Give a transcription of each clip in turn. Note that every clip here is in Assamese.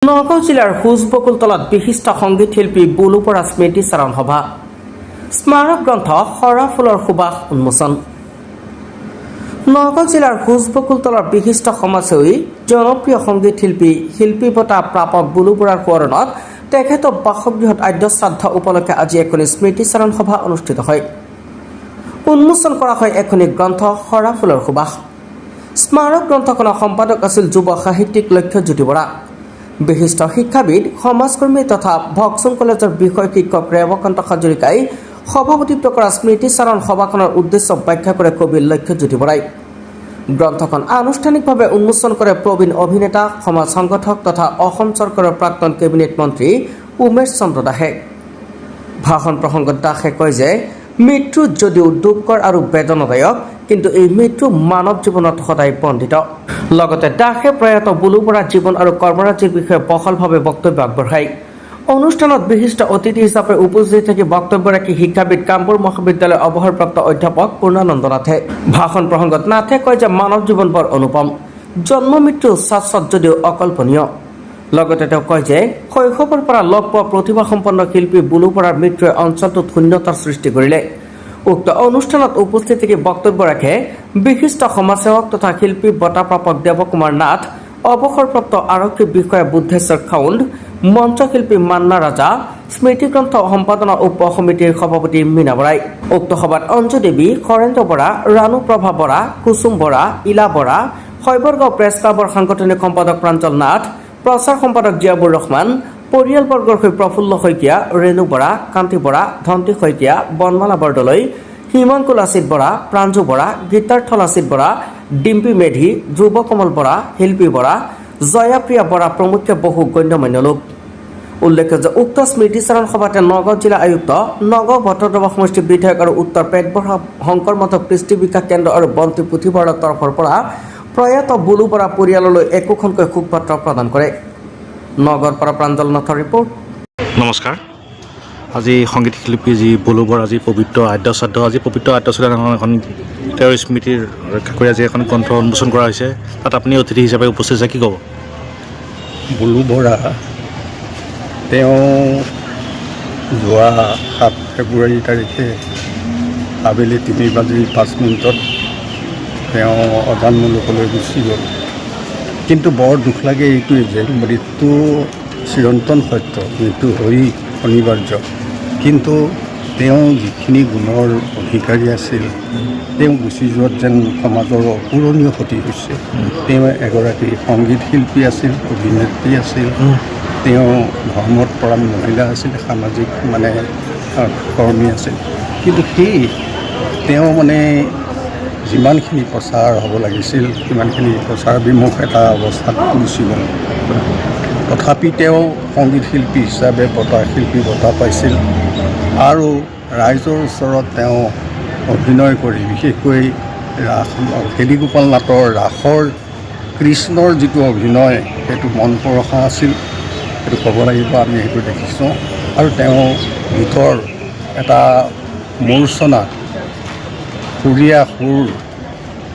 নগাঁও জিলাৰ হুজবকুলতলাত বিশিষ্ট সংগীত শিল্পী বুলু বৰা স্মৃতি চাৰণ সভা স্মাৰক গ্ৰন্থ সৰা ফুলৰ সুবাস উন্মোচন। নগাঁও জিলাৰ হুজবকুলতলাৰ বিশিষ্ট সমাজসেৱী জনপ্ৰিয় সংগীত শিল্পী বঁটা প্ৰাপক বুলু বৰাৰ সোঁৱৰণত তেখেতৰ বাসগৃহত আদ্য শ্ৰাদ্ধ উপলক্ষে আজি এখনি স্মৃতি চাৰণ সভা অনুষ্ঠিত হয়। উন্মোচন কৰা হয় এখনি গ্ৰন্থ সৰা ফুলৰ সুবাস। স্মাৰক গ্ৰন্থখনৰ সম্পাদক আছিল যুৱ সাহিত্যিক লক্ষ্যজ্যোতি বৰা। বিশিষ্ট শিক্ষাবিদ সমাজকৰ্মী তথা ভকচুং কলেজৰ বিষয় শিক্ষক ৰেৱকান্ত হাজৰিকাই সভাপতিত্ব কৰা স্মৃতি চাৰণ সভাখনৰ উদ্দেশ্য ব্যাখ্যা কৰে কবি লক্ষ্যজ্যোতি বৰাই। গ্ৰন্থখন আনুষ্ঠানিকভাৱে উন্মোচন কৰে প্ৰবীণ অভিনেতা সমাজ সংগঠক তথা অসম চৰকাৰৰ প্ৰাক্তন কেবিনেট মন্ত্ৰী উমেশ চন্দ্ৰ দাসে। ভাষণ প্ৰসংগত দাসে কয় যে মৃত্যু যদিও দুখকৰ আৰু বেদনাদায়ক, কিন্তু এই মৃত্যু মানৱ জীৱনত সদায় বন্দিত। লগতে দাসে প্ৰয়াত বুলু বৰাৰ জীৱন আৰু কৰ্মৰাজিৰ বিষয়ে বহলভাৱে বক্তব্য আগবঢ়ায়। অনুষ্ঠানত বিশিষ্ট অতিথি হিচাপে উপস্থিত থাকি বক্তব্য ৰাখি শিক্ষাবিদ কামপুৰ মহাবিদ্যালয়ৰ অৱসৰপ্ৰাপ্ত অধ্যাপক পূৰ্ণানন্দ নাথে। ভাষণ প্ৰসংগত নাথে কয় যে মানৱ জীৱন বৰ অনুপম, জন্ম মৃত্যু শাশ্বত যদিও অকল্পনীয়। লগতে তেওঁ কয় যে শৈশৱৰ পৰা লগ পোৱা প্ৰতিভাসম্পন্ন শিল্পী বুলু বৰাৰ মৃত্যুৱে অঞ্চলটোত শূন্যতাৰ সৃষ্টি কৰিলে। উক্ত অনুষ্ঠানত উপস্থিত থাকি বক্তব্য ৰাখে বিশিষ্ট সমাজসেৱক তথা শিল্পী বঁটা প্ৰাপক দেৱকুমাৰ নাথ, অৱসৰপ্ৰাপ্ত আৰক্ষী বিষয়া বুদ্ধেশ্বৰ খাউণ্ড, মঞ্চশিল্পী মান্না ৰাজা, স্মৃতিগ্ৰন্থ সম্পাদনা উপ সমিতিৰ সভাপতি মীনা বৰাই। উক্ত সভাত অঞ্জু দেৱী, হৰেন্দ্ৰ বৰা, ৰাণু প্ৰভা বৰা, কুসুম বৰা, ইলা বৰা, শৈবৰগাঁও প্ৰেছ ক্লাবৰ সাংগঠনিক সম্পাদক প্ৰাঞ্জল নাথ, প্ৰচাৰ সম্পাদক জিয়াবুৰ ৰহমান, পৰিয়ালবৰ্গৰ হৈ প্ৰফুল্ল শইকীয়া, ৰেণু বৰা, কান্তি বৰা, ধন্তী শইকীয়া, বনমালা বৰদলৈ, হিমাংকু লাচিত বৰা, প্ৰাঞ্জু বৰা, গীতাৰ্থ লাচিত বৰা, ডিম্পী মেধি, ধ্ৰুৱ কমল বৰা, শিল্পী বৰা, জয়াপ্ৰিয়া বৰা প্ৰমুখ্যে বহু গণ্যমান্য লোক। উল্লেখ্য যে উক্ত স্মৃতিচাৰণ সভাতে নগাঁও জিলা আয়ুক্ত, নগাঁও ভট্টদ্ৰৱা সমষ্টিৰ বিধায়ক আৰু উত্তৰ পেটবঢ়া শংকৰ মাধৱ কৃষ্টি বিকাশ কেন্দ্ৰ আৰু বন্তি পুথিভঁৰালৰ তৰফৰ পৰা প্ৰয়াত বুলু বৰা পৰিয়াললৈ একোখনকৈ শোকপত্ৰ প্ৰদান কৰে। নগৰৰ পৰা প্ৰাঞ্জল নাথৰ ৰিপৰ্ট। নমস্কাৰ। আজি সংগীত শিল্পী যি বুলু বৰা আজি পবিত্ৰ আদ্য শ্ৰাদ্ধ এখন তেওঁৰ স্মৃতিৰ ৰক্ষা কৰি আজি এখন গ্ৰন্থ উন্মোচন কৰা হৈছে। তাত আপুনি অতিথি হিচাপে উপস্থিত আছে, কি ক'ব? বুলু বৰা তেওঁ যোৱা 7 ফেব্ৰুৱাৰী তাৰিখে আবেলি 3:05 তেওঁ অজান মুলুকলৈ গুচি গ'ল। কিন্তু বৰ দুখ লাগে এইটোৱে যে মৃত্যু চিৰন্তন সত্য, মৃত্যু হৈ অনিবাৰ্য। কিন্তু তেওঁ যিখিনি গুণৰ অধিকাৰী আছিল, তেওঁ গুচি যোৱাত যেন সমাজৰ অপূৰণীয় ক্ষতি হৈছে। তেওঁ এগৰাকী সংগীত শিল্পী আছিল, অভিনেত্ৰী আছিল, তেওঁ ধৰ্মত পৰাণ মহিলা আছিল, সামাজিক কৰ্মী আছিল। কিন্তু তেওঁ যিমানখিনি প্ৰচাৰ হ'ব লাগিছিল সিমানখিনি প্ৰচাৰ বিমুখ এটা অৱস্থাত গুচি গ'ল। তথাপি তেওঁ সংগীত শিল্পী হিচাপে শিল্পী বঁটা পাইছিল আৰু ৰাইজৰ ওচৰত তেওঁ অভিনয় কৰি, বিশেষকৈ কেলিগোপাল নাটৰ ৰাসৰ কৃষ্ণৰ যিটো অভিনয় সেইটো মন পৰশা আছিল, সেইটো ক'ব লাগিব। আমি সেইটো দেখিছোঁ। আৰু তেওঁ গীতৰ এটা মূৰ্ছনা সুৰীয়া সুৰ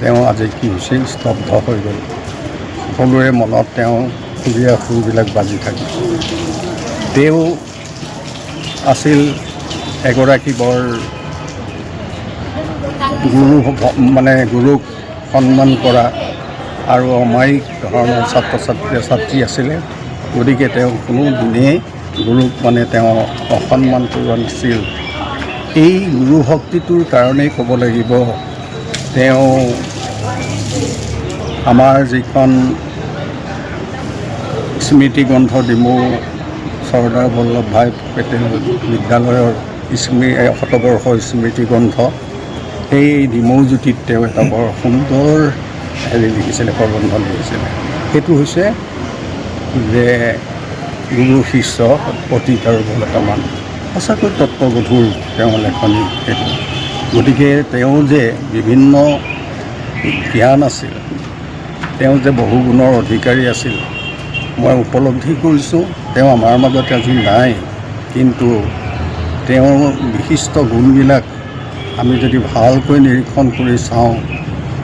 তেওঁ আজি কি হৈছিল, স্তব্ধ হৈ গ'ল। সকলোৰে মনত তেওঁ সুৰীয়া সুৰবিলাক বাজি থাকে। তেওঁ আছিল এগৰাকী বৰ গুৰুক সন্মান কৰা আৰু অমায়িক ধৰণৰ ছাত্ৰী আছিলে। গতিকে তেওঁ কোনো দিনেই গুৰুক তেওঁ অসন্মান কৰোৱা নাছিল। এই গুৰু ভক্তিটোৰ কাৰণেই ক'ব লাগিব তেওঁ আমাৰ যিখন স্মৃতি গ্ৰন্থ ডিমৌ চৰ্দাৰ বল্লভভাই পেটেল বিদ্যালয়ৰ শতবৰ্ষৰ স্মৃতি গ্ৰন্থ, সেই ডিমৌ জ্যোতিত তেওঁ এটা বৰ সুন্দৰ লিখিছিলে, প্ৰবন্ধ লিখিছিলে। সেইটো হৈছে যে গুৰু শিষ্য অতীত আৰু বৰ্তমান, সঁচাকৈ তত্ত্বগধুৰ তেওঁৰ লেখনি সেইটো। গতিকে তেওঁ যে বিভিন্ন জ্ঞান আছিল, তেওঁ যে বহু গুণৰ অধিকাৰী আছিল, মই উপলব্ধি কৰিছোঁ। তেওঁ আমাৰ মাজত আজি নাই, কিন্তু তেওঁৰ বিশিষ্ট গুণবিলাক আমি যদি ভালকৈ নিৰীক্ষণ কৰি চাওঁ,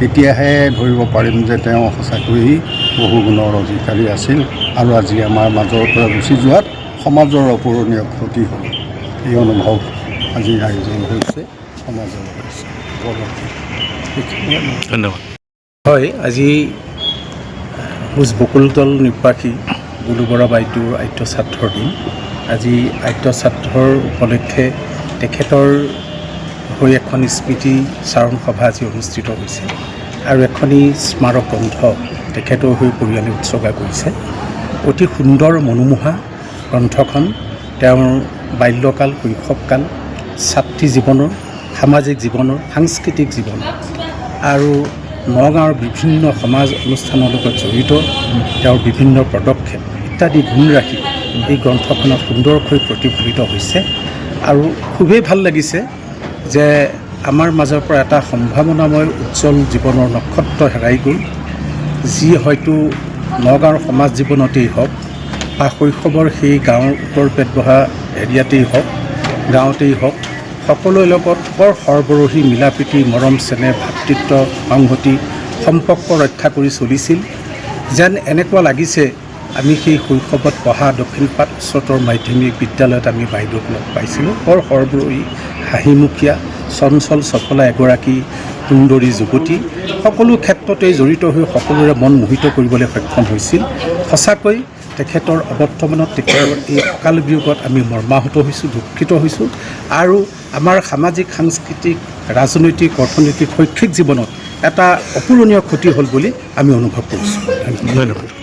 তেতিয়াহে ধৰিব পাৰিম যে তেওঁ সঁচাকৈয়ে বহু গুণৰ অধিকাৰী আছিল আৰু আজি আমাৰ মাজৰ পৰা গুচি যোৱাত সমাজৰ অপূৰণীয় ক্ষতি হ'ল। এই অনুভৱ আজি ৰাইজৰ হৈছে, সমাজৰ হৈছে। ধন্যবাদ। হয়, আজি কোচ বকুলতল নিবাসী বুলু বৰা বাইদেউৰ আদ্য শ্ৰাদ্ধৰ দিন। আজি আদ্য শ্ৰাদ্ধৰ উপলক্ষে তেখেতৰ হৈ এখন স্মৃতি চাৰণ সভা আজি অনুষ্ঠিত হৈছে আৰু এখনি স্মাৰক গ্ৰন্থ তেখেতৰ হৈ পৰিয়ালে উৎসৰ্গা কৰিছে। অতি সুন্দৰ মনোমোহা গ্ৰন্থখন তেওঁৰ বাল্যকাল, শৈশৱকাল, ছাত্ৰী জীৱনৰ, সামাজিক জীৱনৰ, সাংস্কৃতিক জীৱনৰ আৰু নগাঁৱৰ বিভিন্ন সমাজ অনুষ্ঠানৰ লগত জড়িত তেওঁৰ বিভিন্ন পদক্ষেপ ইত্যাদি গুণ ৰাখি এই গ্ৰন্থখনত সুন্দৰকৈ প্ৰতিফলিত হৈছে। আৰু খুবেই ভাল লাগিছে যে আমাৰ মাজৰ পৰা এটা সম্ভাৱনাময় উজ্জ্বল জীৱনৰ নক্ষত্ৰ হেৰাই গ'ল, যি হয়তো নগাঁৱৰ সমাজ জীৱনতেই হওক বা শৈশৱৰ সেই গাঁৱৰ উত্তৰ পেট বহা এৰিয়াতেই হওক, গাঁৱতেই হওক, সকলোৰে লগত বৰ সৰবৰহী মিলাপ্ৰীতি, মৰম চেনেহ, ভাতৃত্ব, সংহতি, সম্পৰ্ক ৰক্ষা কৰি চলিছিল। যেন এনেকুৱা লাগিছে আমি সেই শৈশৱত পঢ়া দক্ষিণপাট উচ্চতৰ মাধ্যমিক বিদ্যালয়ত আমি বাইদেউক লগ পাইছিলোঁ। বৰ সৰবৰহী, হাঁহিমুখীয়া, চঞ্চল চফলা এগৰাকী সুন্দৰী যুৱতী, সকলো ক্ষেত্ৰতেই জড়িত হৈ সকলোৰে মন মোহিত কৰিবলৈ সক্ষম হৈছিল। সঁচাকৈ তেখেতৰ অৱৰ্তমানত তেখেতৰ এই অকাল বিয়োগত আমি মৰ্মাহত হৈছোঁ, দুঃখিত হৈছোঁ আৰু আমাৰ সামাজিক, সাংস্কৃতিক, ৰাজনৈতিক, অৰ্থনৈতিক, শৈক্ষিক জীৱনত এটা অপূৰণীয় ক্ষতি হ'ল বুলি আমি অনুভৱ কৰিছোঁ। ধন্যবাদ।